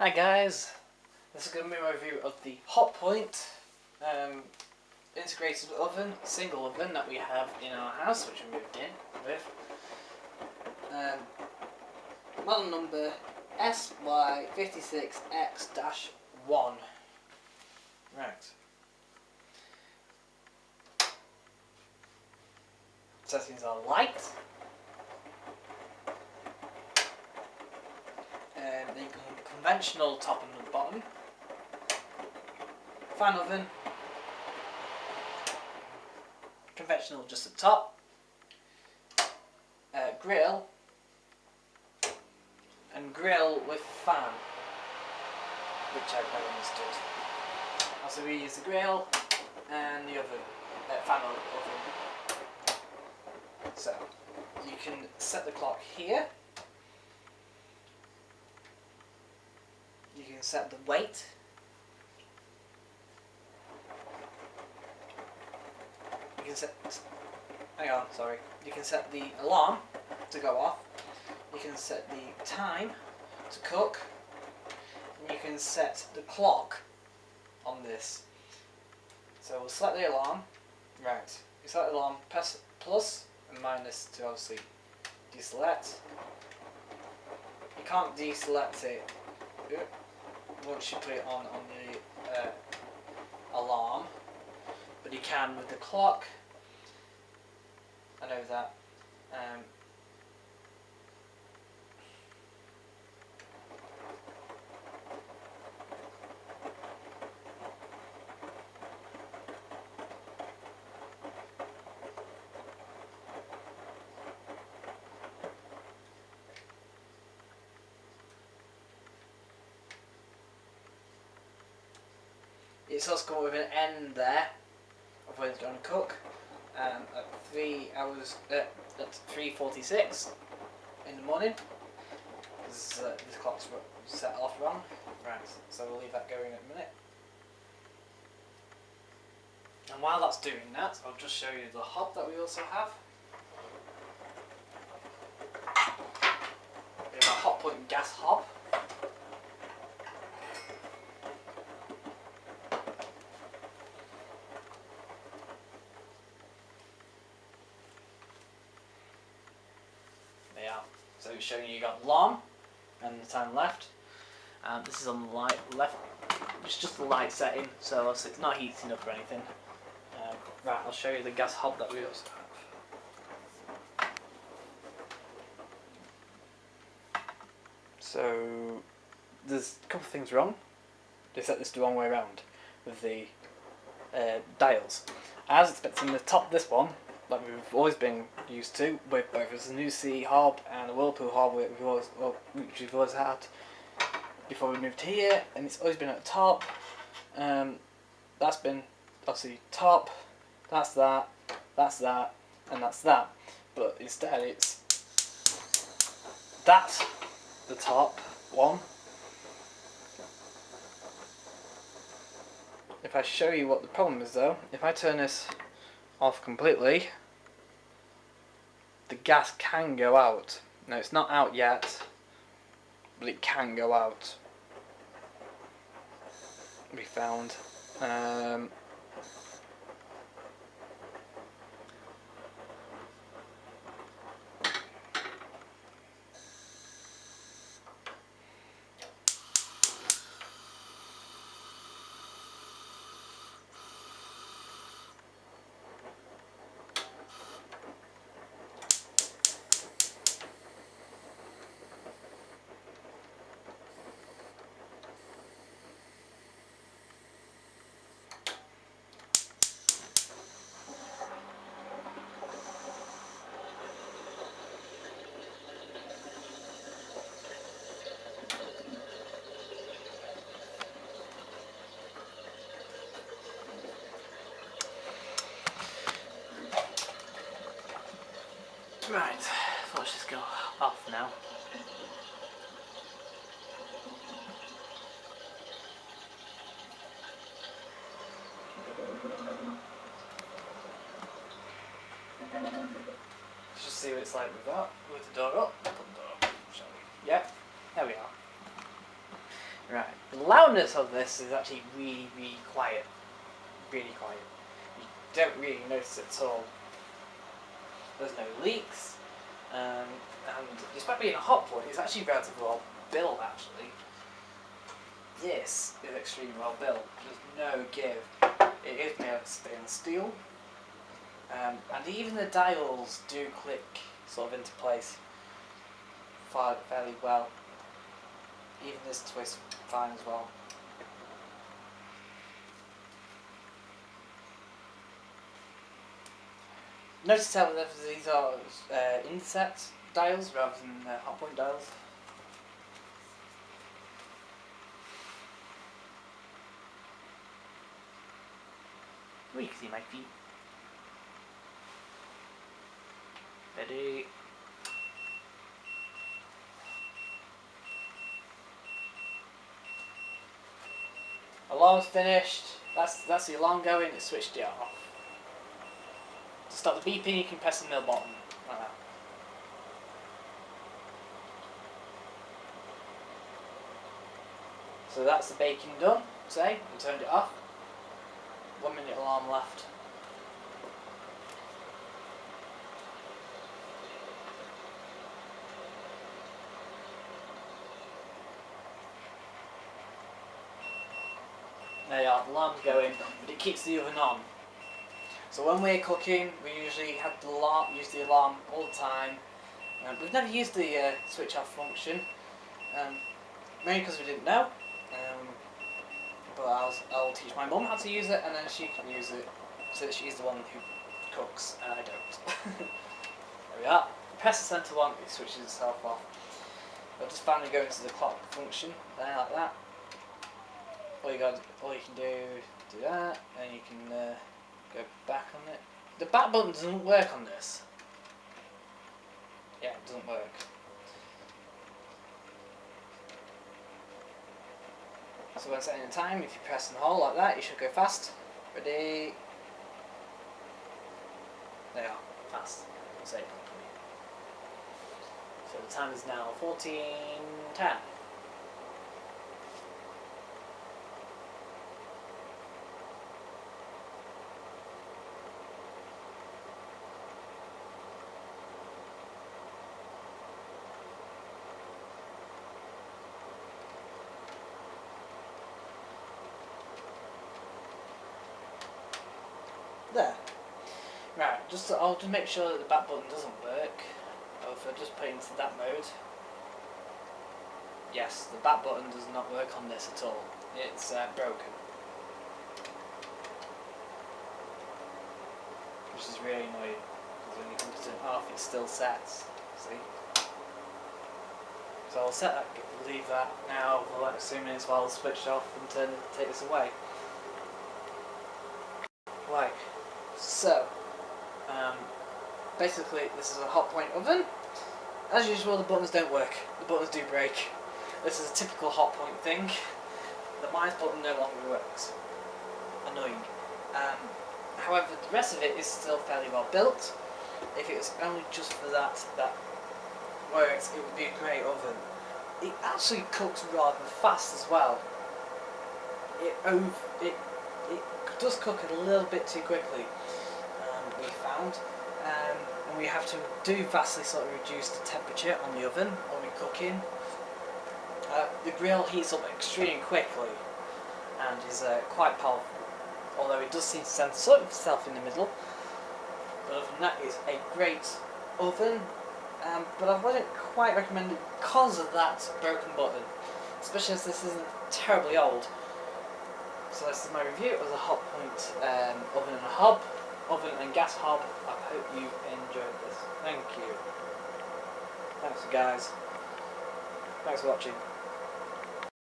Hi guys, this is going to be my review of the Hotpoint integrated oven, single oven that we have in our house, which we moved in with. Model number SY56X-1. Right. Settings are light. The conventional top and the bottom. Fan oven. Conventional just at top. Grill. And grill with fan, which I've never understood. Also we use the grill and the oven, fan oven. So you can set the clock here. You can set the weight. You can set. Hang on, sorry. You can set the alarm to go off. You can set the time to cook. And you can set the clock on this. So we'll select the alarm. Right. You select the alarm. Press plus and minus to obviously deselect. You can't deselect it once you put it on the alarm, but you can with the clock. I know that. It's also come with an end there of when it's going to cook. At 3 hours, at 3:46 in the morning. This clock's set off wrong. Right, so we'll leave that going in a minute. And while that's doing that, I'll just show you the hob that we also have. We have a Hotpoint gas hob. So it's showing you got alarm and the time left. This is on the light left. It's just the light setting, so it's not heating up or anything. Right, I'll show you the gas hob that we also have. So there's a couple of things wrong. They set this the wrong way around with the dials. I was expecting the top, this one, like we've always been used to, with both as a new C hob and a Whirlpool hob, which we've always had before we moved here, and it's always been at the top. That's been obviously top, that's that, and that's that. But instead it's that's the top one. If I show you what the problem is though, if I turn this off completely, the gas can go out. Now it's not out yet, but it can go out. We found. Right, so let's just go off now. Let's just see what it's like with that. With the door up. Put the door up, shall we? Yep, there we are. Right. The loudness of this is actually really, really quiet. Really quiet. You don't really notice it at all. There's no leaks. And despite being a Hotpoint, it's actually relatively well built actually. This is extremely well built. There's no give. It is made of stainless steel. And even the dials do click sort of into place fairly well. Even this twist fine as well. Notice how these are inset dials rather than Hotpoint dials. Oh, you can see my feet. Ready. Alarm's finished. That's the alarm going. It switched it off. To stop the beeping, you can press the middle button like that. So that's the baking done. Say, and turned it off. 1 minute alarm left. There you are, the alarm's going, but it keeps the oven on. So when we're cooking, we usually have the alarm, use the alarm all the time. We've never used the switch off function, mainly because we didn't know. But I'll teach my mum how to use it, and then she can use it, so that she's the one who cooks, and I don't. There we are. Press the centre one, it switches itself off. I'll just finally go into the clock function, there like that. All you can do that, and you can go back on it. The back button doesn't work on this. Yeah, it doesn't work. So when setting the time, if you press and hold like that, you should go fast. Ready? There you are, fast. Say it properly. So the time is now 14:10. There. Right, I'll just make sure that the back button doesn't work. If I just put it into that mode. Yes, the back button does not work on this at all. It's broken. Which is really annoying, because when you put it off it still sets. See? So I'll set that, leave that now for like 2 minutes while I'll switch off and take this away. Right. So, basically this is a Hotpoint oven. As usual, the buttons don't work. The buttons do break. This is a typical Hotpoint thing. The minus button no longer works. Annoying. However, the rest of it is still fairly well built. If it was only just for that works, it would be a great oven. It actually cooks rather fast as well. It does cook a little bit too quickly, we found, and we have to do vastly sort of reduce the temperature on the oven when we're cooking. The grill heats up extremely quickly and is quite powerful, although it does seem to stand sort of itself in the middle. But other than that, it's a great oven, but I wouldn't quite recommend it because of that broken button, especially as this isn't terribly old. So this is my review of the Hotpoint oven and a hob, oven and gas hob. I hope you enjoyed this. Thank you. Thanks guys. Thanks for watching.